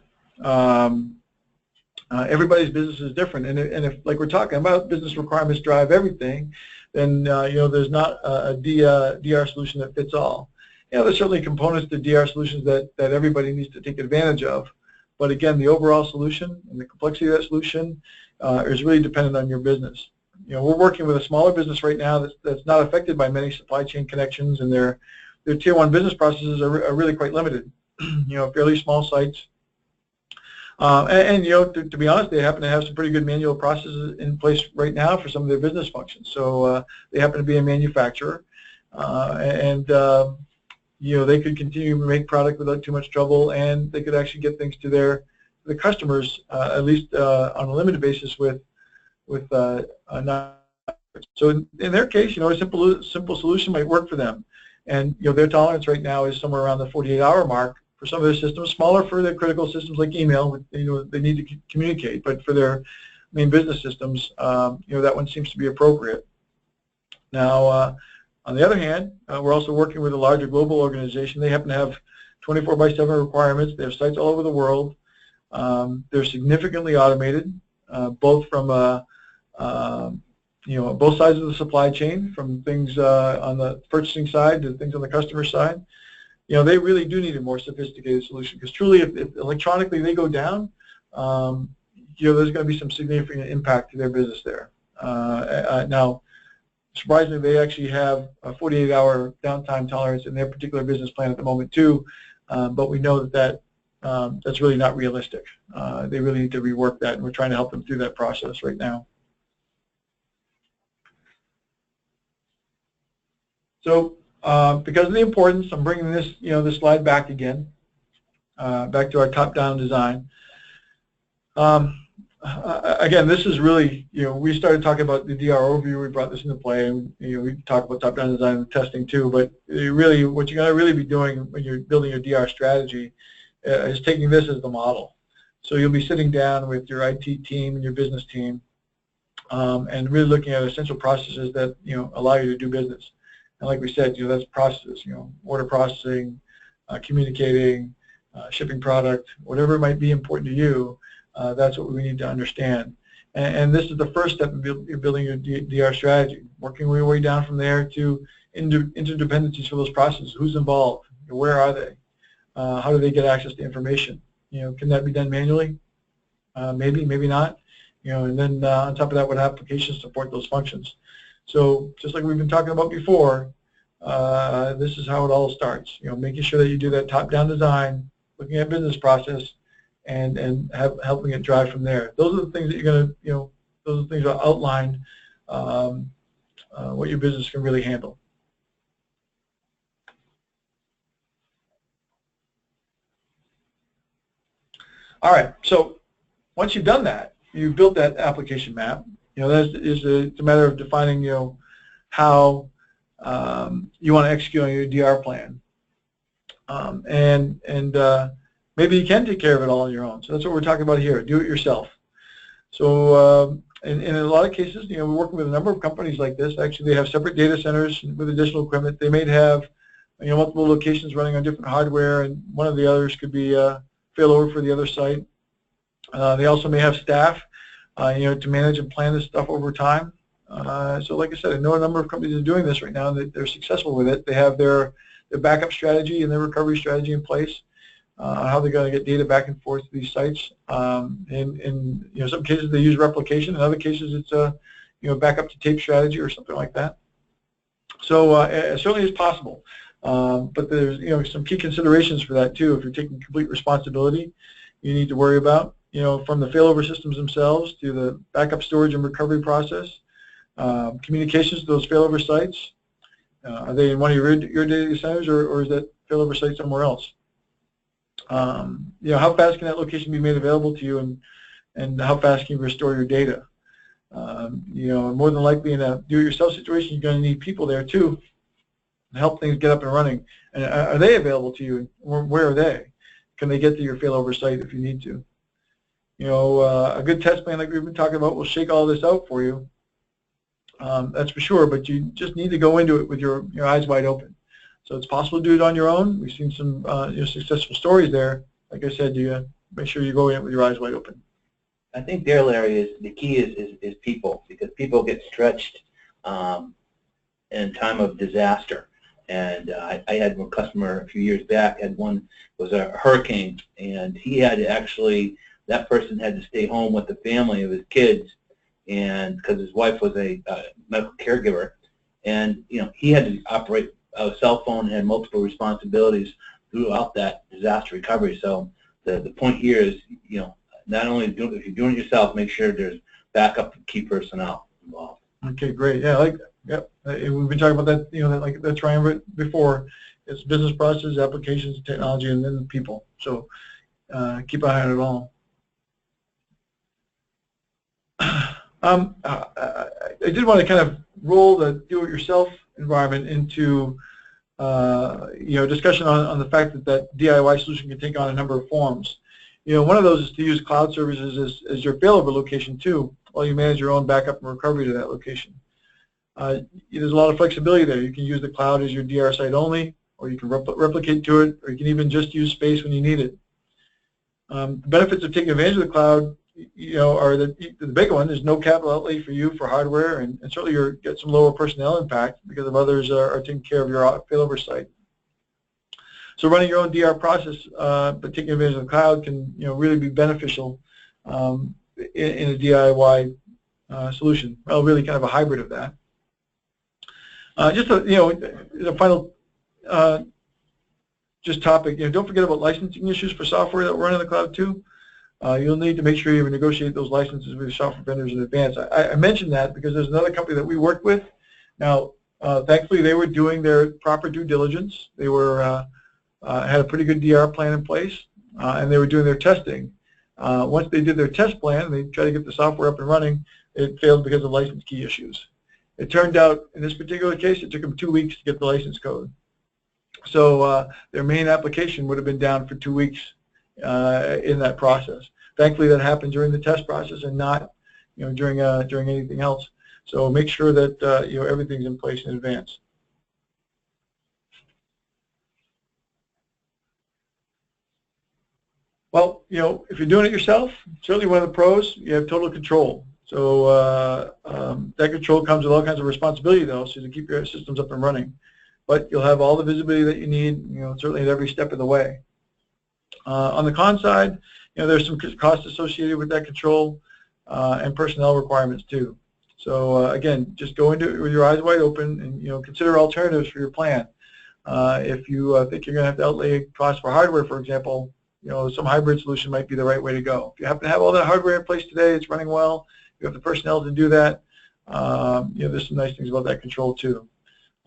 Everybody's business is different, and if, like we're talking about, business requirements drive everything, then there's not a DR solution that fits all. There's certainly components to DR solutions that everybody needs to take advantage of, but again, the overall solution and the complexity of that solution is really dependent on your business. We're working with a smaller business right now that's not affected by many supply chain connections, and their tier 1 business processes are really quite limited. Fairly small sites. To be honest, they happen to have some pretty good manual processes in place right now for some of their business functions. So they happen to be a manufacturer, they could continue to make product without too much trouble, and they could actually get things to the customers at least on a limited basis with so in their case, a simple solution might work for them. And their tolerance right now is somewhere around the 48-hour mark for some of their systems, smaller for their critical systems like email. They need to communicate, but for their main business systems, that one seems to be appropriate. Now, on the other hand, we're also working with a larger global organization. They happen to have 24/7 requirements. They have sites all over the world. They're significantly automated, both from both sides of the supply chain, from things on the purchasing side to things on the customer side. They really do need a more sophisticated solution, because truly, if electronically they go down, there's going to be some significant impact to their business there. Now, surprisingly, they actually have a 48-hour downtime tolerance in their particular business plan at the moment too, but we know that's really not realistic. They really need to rework that, and we're trying to help them through that process right now. So because of the importance, I'm bringing this, this slide back again, back to our top-down design. Again, this is really, we started talking about the DR overview. We brought this into play, and we talk about top-down design and testing too. But really, what you're going to really be doing when you're building your DR strategy is taking this as the model. So you'll be sitting down with your IT team and your business team, and really looking at essential processes that allow you to do business. And like we said, that's processes, order processing, communicating, shipping product, whatever it might be important to you, that's what we need to understand. And this is the first step in building your DR strategy, working your way down from there to interdependencies for those processes. Who's involved? Where are they? How do they get access to information? Can that be done manually? Maybe, maybe not. And then on top of that, what applications support those functions? So just like we've been talking about before, this is how it all starts. Making sure that you do that top-down design, looking at business process, and helping it drive from there. Those are the things that you're going to, those are the things that outline what your business can really handle. All right. So once you've done that, you've built that application map. It's a matter of defining, how you want to execute on your DR plan, and maybe you can take care of it all on your own. So that's what we're talking about here. Do it yourself. So in a lot of cases, we're working with a number of companies like this. Actually, they have separate data centers with additional equipment. They may have, multiple locations running on different hardware, and one of the others could be failover for the other site. They also may have staff, to manage and plan this stuff over time. So like I said, I know a number of companies are doing this right now, and they're successful with it. They have their backup strategy and their recovery strategy in place on how they're going to get data back and forth to these sites. In some cases they use replication. In other cases it's a backup to tape strategy or something like that. So it certainly is possible. But there's some key considerations for that too. If you're taking complete responsibility, you need to worry about from the failover systems themselves to the backup storage and recovery process, communications to those failover sites. Are they in one of your data centers, or is that failover site somewhere else? How fast can that location be made available to you, and how fast can you restore your data? More than likely in a do-it-yourself situation, you're going to need people there too to help things get up and running. And are they available to you? Where are they? Can they get to your failover site if you need to? A good test plan like we've been talking about will shake all this out for you. That's for sure, but you just need to go into it with your eyes wide open. So it's possible to do it on your own. We've seen some successful stories there. Like I said, you make sure you go in with your eyes wide open. I think there, Larry, the key is people, because people get stretched in time of disaster. And I had one customer a few years back, was a hurricane, and he had to actually, that person had to stay home with the family of his kids, and because his wife was a medical caregiver, and he had to operate a cell phone and had multiple responsibilities throughout that disaster recovery. So the point here is, not only if you're doing it yourself, make sure there's backup key personnel involved. Okay, great. Yeah, yep. We've been talking about that. Like the triumvirate before. It's business processes, applications, technology, and then the people. So keep an eye on it all. I did want to kind of roll the do-it-yourself environment into discussion on the fact that DIY solution can take on a number of forms. One of those is to use cloud services as your failover location too, while you manage your own backup and recovery to that location. There's a lot of flexibility there. You can use the cloud as your DR site only, or you can replicate to it, or you can even just use space when you need it. The benefits of taking advantage of the cloud, are the big one. There's no capital outlay for you for hardware, and certainly you get some lower personnel impact because of others are taking care of your failover site. So running your own DR process, but taking advantage of the cloud can really be beneficial in a DIY solution. Well, really kind of a hybrid of that. Just a final just topic. Don't forget about licensing issues for software that run in the cloud too. You'll need to make sure you negotiate those licenses with your software vendors in advance. I mentioned that because there's another company that we worked with. Now, thankfully, they were doing their proper due diligence. They were had a pretty good DR plan in place, and they were doing their testing. Once they did their test plan, they tried to get the software up and running. It failed because of license key issues. It turned out, in this particular case, it took them 2 weeks to get the license code. So their main application would have been down for 2 weeks in that process. Thankfully, that happened during the test process and not, during anything else. So make sure that everything's in place in advance. Well, if you're doing it yourself, certainly one of the pros, you have total control. So that control comes with all kinds of responsibility, though, so to keep your systems up and running. But you'll have all the visibility that you need, certainly at every step of the way. On the con side, there's some costs associated with that control and personnel requirements too. So again, just go into it with your eyes wide open and consider alternatives for your plan. If you think you're going to have to outlay costs for hardware, for example, some hybrid solution might be the right way to go. If you happen to have all that hardware in place today, it's running well, you have the personnel to do that, there's some nice things about that control too.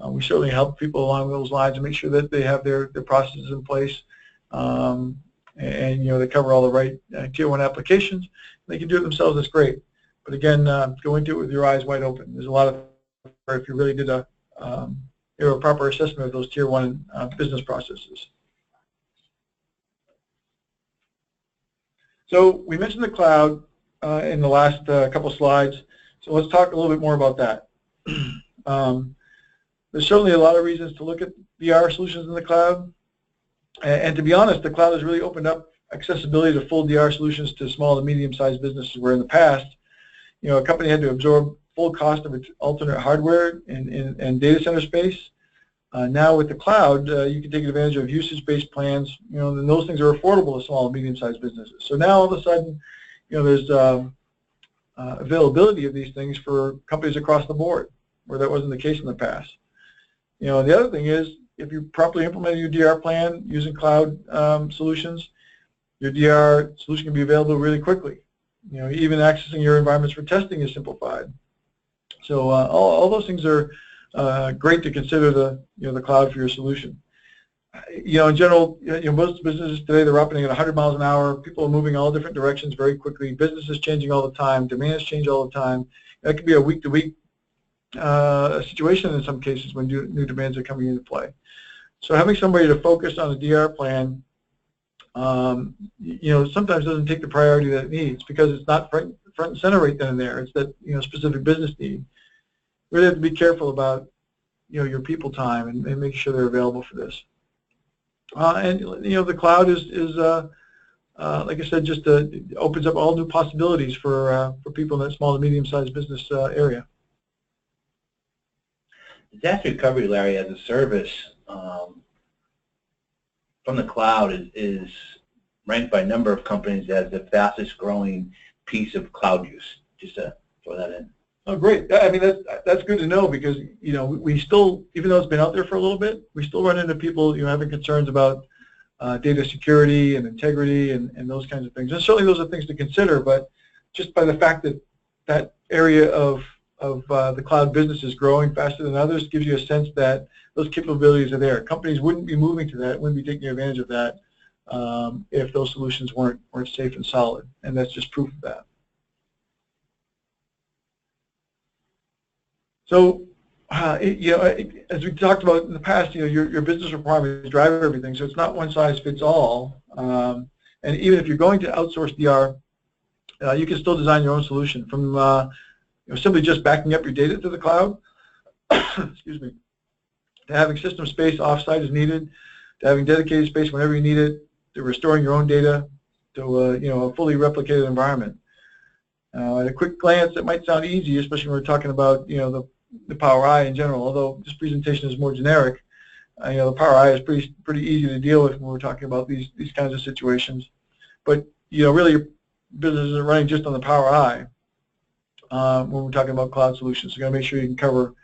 We certainly help people along those lines and make sure that they have their processes in place, and they cover all the right tier 1 applications. They can do it themselves. That's great. But again, go into it with your eyes wide open. There's a lot of, if you really did a proper assessment of those tier 1 business processes. So we mentioned the cloud in the last couple slides. So let's talk a little bit more about that. There's certainly a lot of reasons to look at DR solutions in the cloud. And to be honest, the cloud has really opened up accessibility to full DR solutions to small to medium-sized businesses, where in the past, a company had to absorb full cost of its alternate hardware and data center space. Now with the cloud, you can take advantage of usage-based plans, and those things are affordable to small and medium-sized businesses. So now all of a sudden, there's availability of these things for companies across the board, where that wasn't the case in the past. The other thing is, if you properly implement your DR plan using cloud solutions, your DR solution can be available really quickly. Even accessing your environments for testing is simplified. So all those things are great to consider the cloud for your solution. In general, most businesses today, they're operating at 100 miles an hour. People are moving all different directions very quickly. Business is changing all the time. Demands change all the time. That could be a week-to-week situation in some cases when new demands are coming into play. So having somebody to focus on a DR plan, sometimes doesn't take the priority that it needs because it's not front and center right then and there. It's that specific business need. Really have to be careful about your people time and make sure they're available for this. And the cloud is like I said, just opens up all new possibilities for people in that small to medium-sized business area. Disaster recovery, Larry, as a service from the cloud is ranked by a number of companies as the fastest growing piece of cloud use. Just to throw that in. Oh, great. I mean, that's good to know because, we still, even though it's been out there for a little bit, we still run into people, having concerns about data security and integrity and those kinds of things. And certainly those are things to consider, but just by the fact that that area of the cloud business is growing faster than others gives you a sense that those capabilities are there. Companies wouldn't be moving to that, wouldn't be taking advantage of that if those solutions weren't safe and solid, and that's just proof of that. So, as we talked about in the past, your business requirements drive everything, so it's not one size fits all. And even if you're going to outsource DR, you can still design your own solution from simply just backing up your data to the cloud, excuse me, to having system space offsite as needed, to having dedicated space whenever you need it, to restoring your own data to a fully replicated environment. At a quick glance, it might sound easy, especially when we're talking about the Power I in general. Although this presentation is more generic, the Power I is pretty easy to deal with when we're talking about these kinds of situations. But really, your business isn't running just on the Power I when we're talking about cloud solutions. So you got to make sure you can cover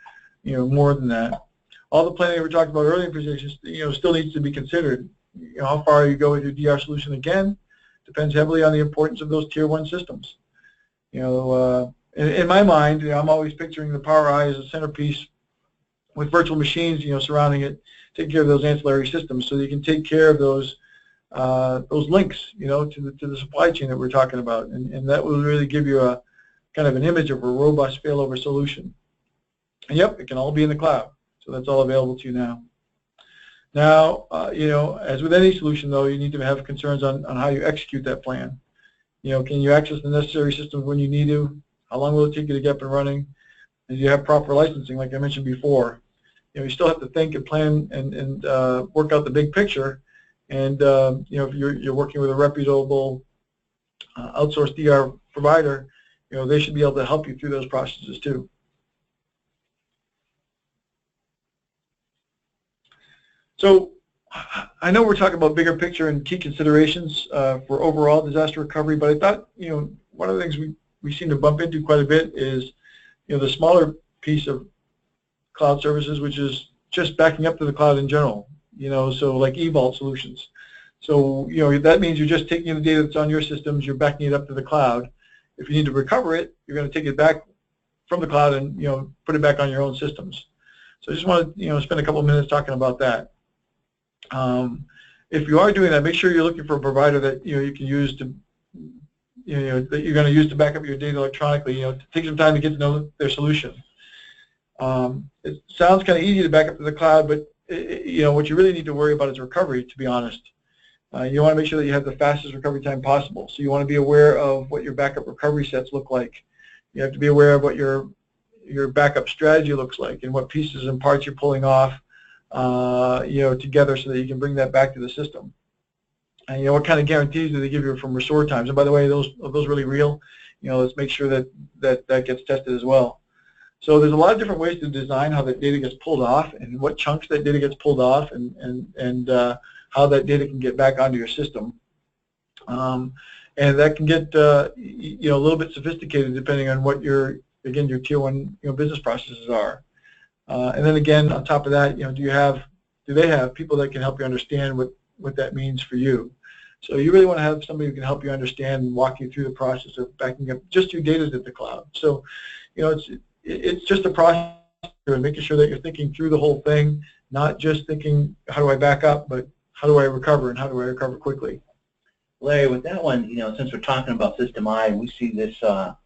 more than that. All the planning we talked about earlier in presentations, still needs to be considered. How far you go with your DR solution again depends heavily on the importance of those tier 1 systems. In my mind, I'm always picturing the Power I as a centerpiece with virtual machines, surrounding it, taking care of those ancillary systems, so that you can take care of those links, to the supply chain that we're talking about, and that will really give you a kind of an image of a robust failover solution. And yep, it can all be in the cloud, so that's all available to you now. Now, as with any solution, though, you need to have concerns on how you execute that plan. Can you access the necessary systems when you need to? How long will it take you to get up and running? And you have proper licensing, like I mentioned before. You still have to think and plan and work out the big picture. And if you're working with a reputable outsourced DR provider, they should be able to help you through those processes too. So I know we're talking about bigger picture and key considerations for overall disaster recovery, but I thought one of the things we seem to bump into quite a bit is the smaller piece of cloud services, which is just backing up to the cloud in general. So like eVault solutions. So that means you're just taking the data that's on your systems, you're backing it up to the cloud. If you need to recover it, you're going to take it back from the cloud and put it back on your own systems. So I just want to spend a couple of minutes talking about that. If you are doing that, make sure you're looking for a provider that you can use to that you're going to use to back up your data electronically. Take some time to get to know their solution. It sounds kind of easy to back up to the cloud, but what you really need to worry about is recovery. To be honest, you want to make sure that you have the fastest recovery time possible. So you want to be aware of what your backup recovery sets look like. You have to be aware of what your backup strategy looks like and what pieces and parts you're pulling off, together so that you can bring that back to the system. And what kind of guarantees do they give you from restore times? And by the way, are those really real? Let's make sure that gets tested as well. So there's a lot of different ways to design how that data gets pulled off and what chunks that data gets pulled off and how that data can get back onto your system. And that can get a little bit sophisticated depending on what your tier 1 business processes are. And then again, on top of that, do they have people that can help you understand what that means for you? So you really want to have somebody who can help you understand and walk you through the process of backing up just your data to the cloud. So it's just a process and making sure that you're thinking through the whole thing, not just thinking how do I back up, but how do I recover and how do I recover quickly. Larry, with that one, since we're talking about System I, and we see this all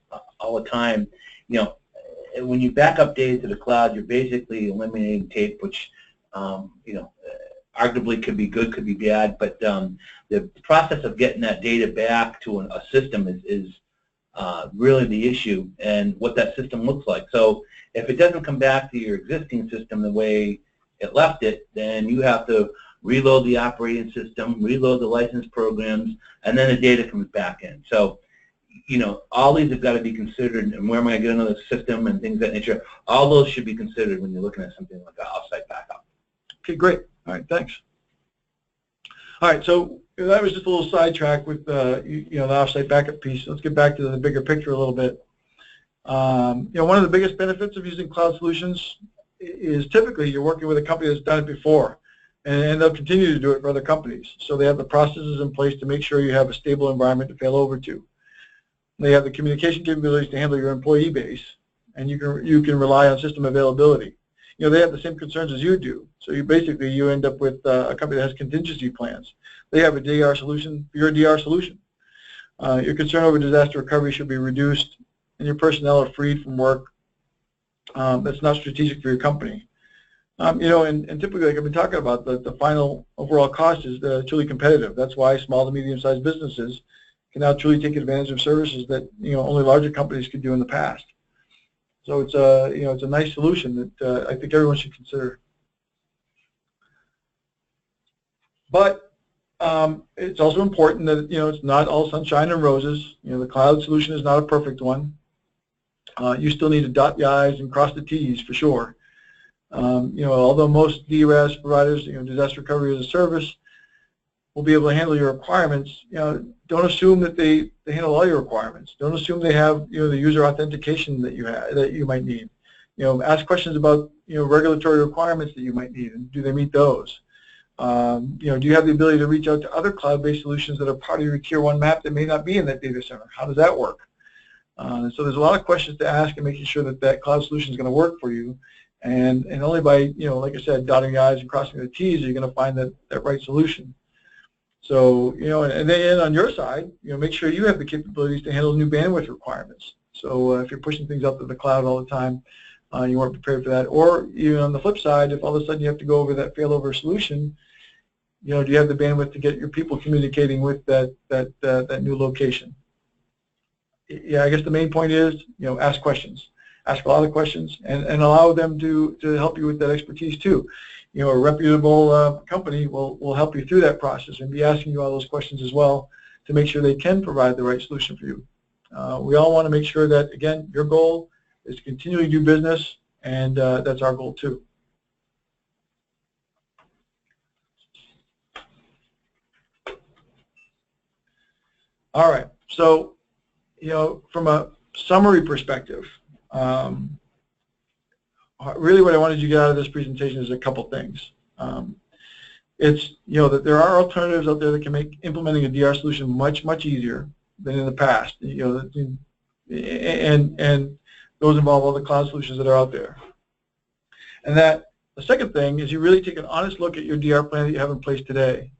the time, when you back up data to the cloud, you're basically eliminating tape, which arguably could be good, could be bad, but the process of getting that data back to a system is really the issue, and what that system looks like. So if it doesn't come back to your existing system the way it left it, then you have to reload the operating system, reload the license programs, and then the data comes back in. So, you know, all these have got to be considered, and where am I going to get another system and things of that nature. All those should be considered when you're looking at something like an offsite backup. Okay, great. All right, thanks. All right, so that was just a little sidetrack with you know, the offsite backup piece. Let's get back to the bigger picture a little bit. You know, one of the biggest benefits of using cloud solutions is typically you're working with a company that's done it before, and they'll continue to do it for other companies. So they have the processes in place to make sure you have a stable environment to fail over to. They have the communication capabilities to handle your employee base, and you can rely on system availability. You know, they have the same concerns as you do. So you end up with a company that has contingency plans. They have a DR solution. You're a DR solution. Your concern over disaster recovery should be reduced, and your personnel are freed from work that's not strategic for your company. You know, and typically, like I've been talking about, the final overall cost is truly competitive. That's why small to medium-sized businesses can now truly take advantage of services that, you know, only larger companies could do in the past. So it's a, you know, it's a nice solution that I think everyone should consider. But it's also important that, you know, it's not all sunshine and roses. You know, the cloud solution is not a perfect one. You still need to dot the I's and cross the T's for sure. You know, although most DRAS providers, you know, disaster recovery as a service, will be able to handle your requirements, you know, don't assume that they handle all your requirements. Don't assume they have, you know, the user authentication that you might need. You know, ask questions about, you know, regulatory requirements that you might need, and do they meet those? You know, do you have the ability to reach out to other cloud-based solutions that are part of your Tier 1 map that may not be in that data center? How does that work? So there's a lot of questions to ask and making sure that that cloud solution is going to work for you. And only by, you know, like I said, dotting the I's and crossing the T's are you going to find that right solution. So, you know, and then on your side, you know, make sure you have the capabilities to handle new bandwidth requirements. So if you're pushing things up to the cloud all the time, you weren't prepared for that. Or even on the flip side, if all of a sudden you have to go over that failover solution, you know, do you have the bandwidth to get your people communicating with that new location? Yeah, I guess the main point is, you know, ask questions. Ask a lot of questions, and allow them to help you with that expertise too. You know, a reputable company will help you through that process and be asking you all those questions as well to make sure they can provide the right solution for you. We all want to make sure that, again, your goal is to continually do business, and that's our goal too. All right, so, you know, from a summary perspective, really what I wanted you to get out of this presentation is a couple things. It's, you know, that there are alternatives out there that can make implementing a DR solution much, much easier than in the past. You know, and those involve all the cloud solutions that are out there. And that the second thing is you really take an honest look at your DR plan that you have in place today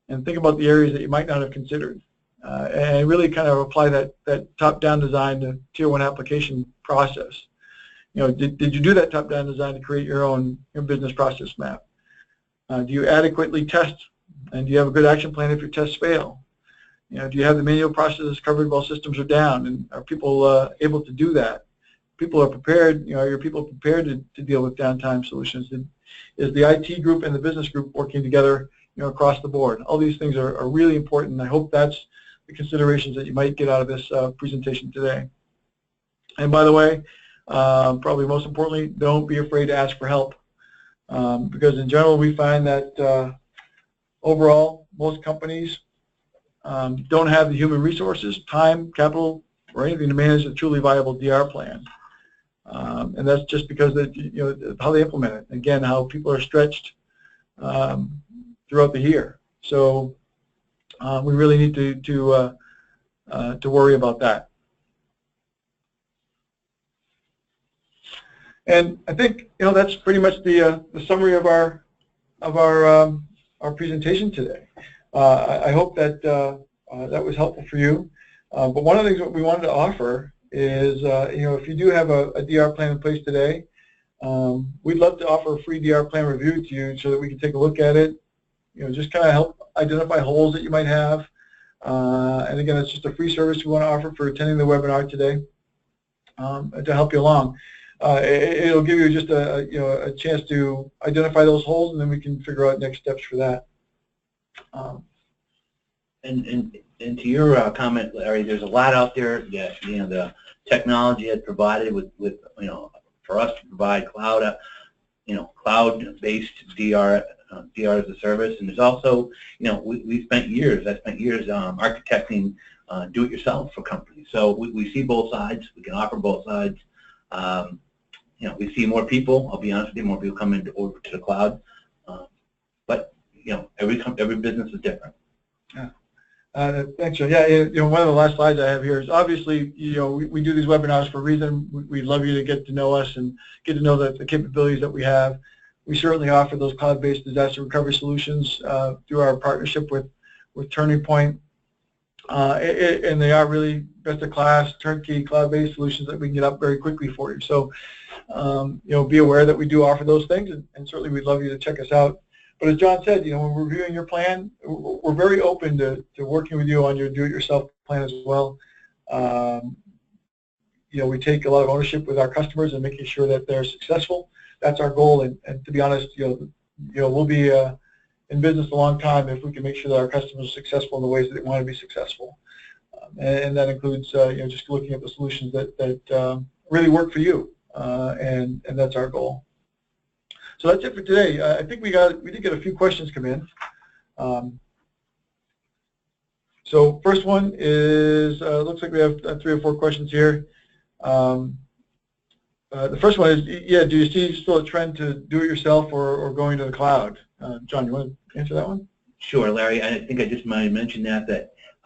and think about the areas that you might not have considered. And really kind of apply that top-down design to Tier 1 application process. You know, did you do that top-down design to create your own business process map? Do you adequately test, and do you have a good action plan if your tests fail? You know, do you have the manual processes covered while systems are down, and are people able to do that? People are prepared. You know, are your people prepared to deal with downtime solutions? Is the IT group and the business group working together, you know, across the board? All these things are really important, and I hope that's the considerations that you might get out of this presentation today. And by the way, probably most importantly, don't be afraid to ask for help, because in general we find that overall most companies don't have the human resources, time, capital, or anything to manage a truly viable DR plan. And that's just because of, you know, how they implement it. Again, how people are stretched throughout the year. So we really need to worry about that. And I think, you know, that's pretty much the summary of our presentation today. I hope that that was helpful for you. But one of the things that we wanted to offer is, you know, if you do have a DR plan in place today, we'd love to offer a free DR plan review to you so that we can take a look at it, just kind of help identify holes that you might have. And again, it's just a free service we want to offer for attending the webinar today to help you along. It'll give you just a chance to identify those holes, and then we can figure out next steps for that. And to your comment, Larry, there's a lot out there that the technology has provided with for us to provide cloud cloud-based DR as a service, and there's also I spent years architecting do-it-yourself for companies. So we see both sides. We can offer both sides. We see more people. I'll be honest with you, more people come over to the cloud, but every business is different. Yeah. Thanks, John. Yeah, one of the last slides I have here is obviously, we do these webinars for a reason. We'd love you to get to know us and get to know the capabilities that we have. We certainly offer those cloud-based disaster recovery solutions through our partnership with Turning Point, and they are really best-of-class, turnkey, cloud-based solutions that we can get up very quickly for you. So, be aware that we do offer those things, and certainly we'd love you to check us out. But as John said, when we're reviewing your plan, we're very open to working with you on your do-it-yourself plan as well. We take a lot of ownership with our customers and making sure that they're successful. That's our goal, and to be honest, we'll be in business a long time if we can make sure that our customers are successful in the ways that they want to be successful. And that includes just looking at the solutions that really work for you, and that's our goal. So that's it for today. I think we did get a few questions come in. So first one is, looks like we have 3 or 4 questions here. The first one is, do you see still a trend to do it yourself or going to the cloud? John, you want to answer that one? Sure, Larry. I think I just might have mentioned that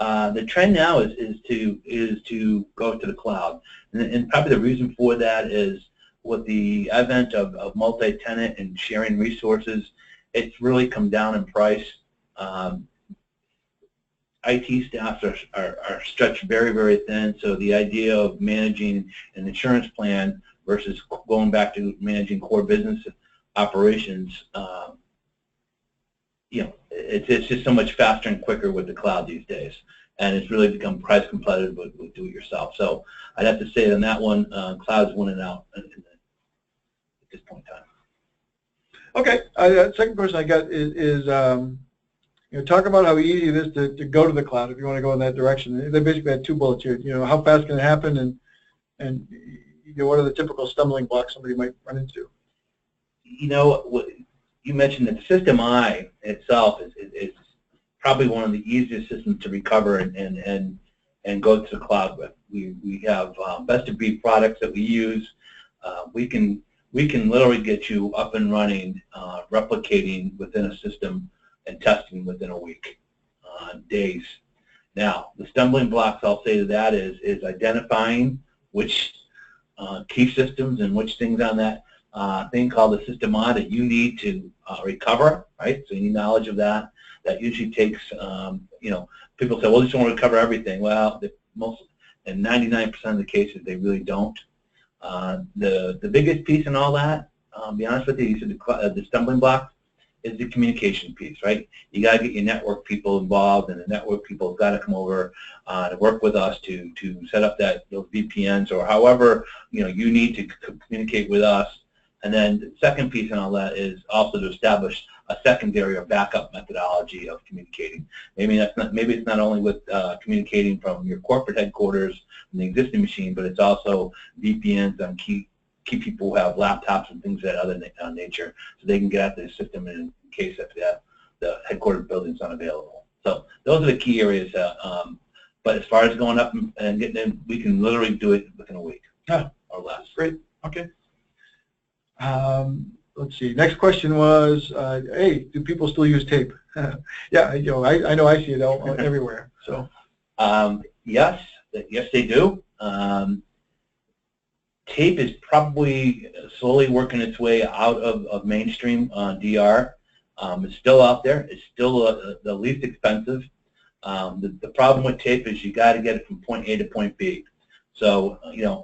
the trend now is to go to the cloud, and probably the reason for that is with the advent of multi-tenant and sharing resources, it's really come down in price. IT staffs are stretched very, very thin, so the idea of managing an insurance plan versus going back to managing core business operations, it's just so much faster and quicker with the cloud these days, and it's really become price competitive with do-it-yourself. So I'd have to say on that one, cloud's winning out at this point in time. Okay. Second question I got is talk about how easy it is to go to the cloud if you want to go in that direction. They basically had 2 bullets here. How fast can it happen, and what are the typical stumbling blocks somebody might run into? You mentioned that System I itself is probably one of the easiest systems to recover and go to the cloud with. We have best-of-breed products that we use. We can literally get you up and running, replicating within a system and testing within a week, days. Now, the stumbling blocks I'll say to that is identifying which key systems and which things on that thing called the System I that you need to recover, right? So you need knowledge of that. That usually takes, people say, well, they just want to recover everything. Well, in 99% of the cases, they really don't. The biggest piece in all that, to be honest with you, the stumbling block is the communication piece, right? You got to get your network people involved, and the network people have got to come over to work with us to set up those VPNs or however you need to communicate with us. And then the second piece in all that is also to establish a secondary or backup methodology of communicating. Maybe it's not only with communicating from your corporate headquarters and the existing machine, but it's also VPNs on key people who have laptops and things of that other nature, so they can get at the system in case if the headquarters building's unavailable. So those are the key areas. But as far as going up and getting in, we can literally do it within a week or less. Great. Okay. Let's see. Next question was, hey, do people still use tape? Yeah, I know I see it everywhere. So. Yes, they do. Tape is probably slowly working its way out of mainstream DR. It's still out there. It's still the least expensive. The problem with tape is you got to get it from point A to point B. So,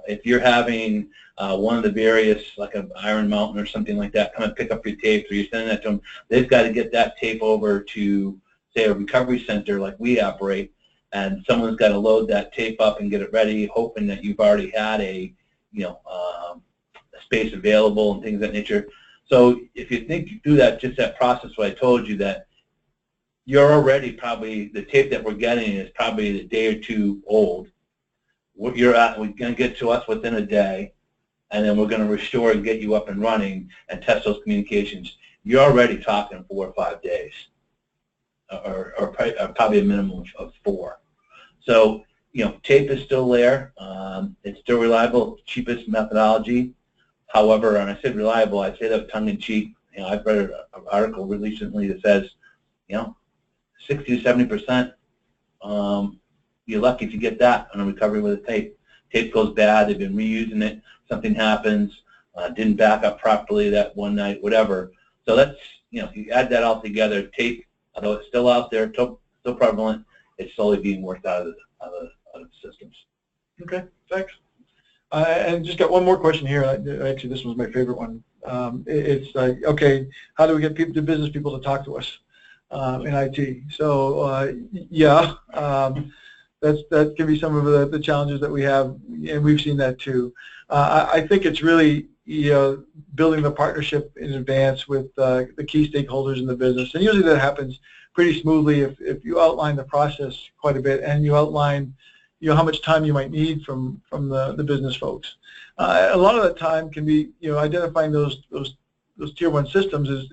if you're having one of the various, like an Iron Mountain or something like that, come and pick up your tapes, or you're sending that to them, they've got to get that tape over to, say, a recovery center like we operate, and someone's got to load that tape up and get it ready, hoping that you've already had a space available and things of that nature. So if you think you do that, just that process, what I told you, that you're already probably, the tape that we're getting is probably a day or two old. What you're at, we're going to get to us within a day, and then we're going to restore and get you up and running and test those communications. You're already talking 4 or 5 days, or probably a minimum of 4. So, tape is still there. It's still reliable, cheapest methodology. However, and I said reliable, I say that tongue-in-cheek. I've read an article recently that says, 60 to 70%. You're lucky if you get that on a recovery with a tape. Tape goes bad, they've been reusing it, something happens, didn't back up properly that one night, whatever. So that's, you add that all together, tape, although it's still out there, still prevalent, it's slowly being worked out of the systems. Okay, thanks. And just got one more question here. Actually, this was my favorite one. It's like, okay, how do we get the business people to talk to us in IT? So yeah, that can be some of the challenges that we have, and we've seen that too. I think it's really building the partnership in advance with the key stakeholders in the business, and usually that happens pretty smoothly if you outline the process quite a bit and you outline how much time you might need from the business folks. A lot of that time can be identifying those tier 1 systems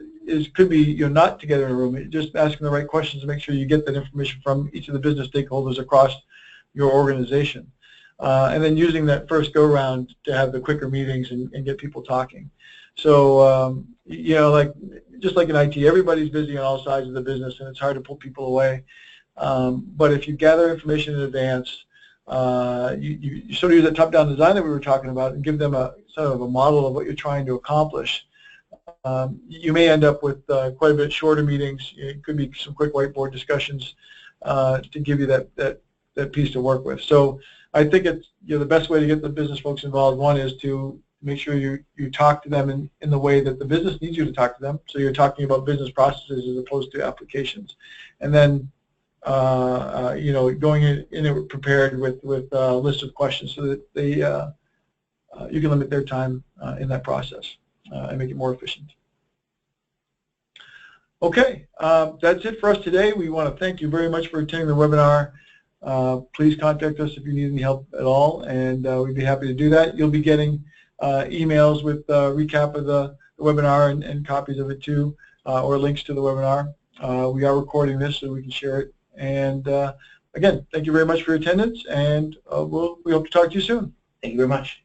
could be not together in a room, just asking the right questions to make sure you get that information from each of the business stakeholders across your organization, and then using that first go round to have the quicker meetings and get people talking. So like just like in IT, everybody's busy on all sides of the business and it's hard to pull people away. But if you gather information in advance, you sort of use that top-down design that we were talking about and give them a sort of a model of what you're trying to accomplish. You may end up with quite a bit shorter meetings. It could be some quick whiteboard discussions to give you that piece to work with. So I think it's the best way to get the business folks involved. One is to make sure you talk to them in the way that the business needs you to talk to them. So you're talking about business processes as opposed to applications, and then going in it prepared with a list of questions so that they you can limit their time in that process and make it more efficient. Okay, that's it for us today. We want to thank you very much for attending the webinar. Please contact us if you need any help at all, and we'd be happy to do that. You'll be getting emails with a recap of the webinar and copies of it too, or links to the webinar. We are recording this so we can share it. And again, thank you very much for your attendance, and we hope to talk to you soon. Thank you very much.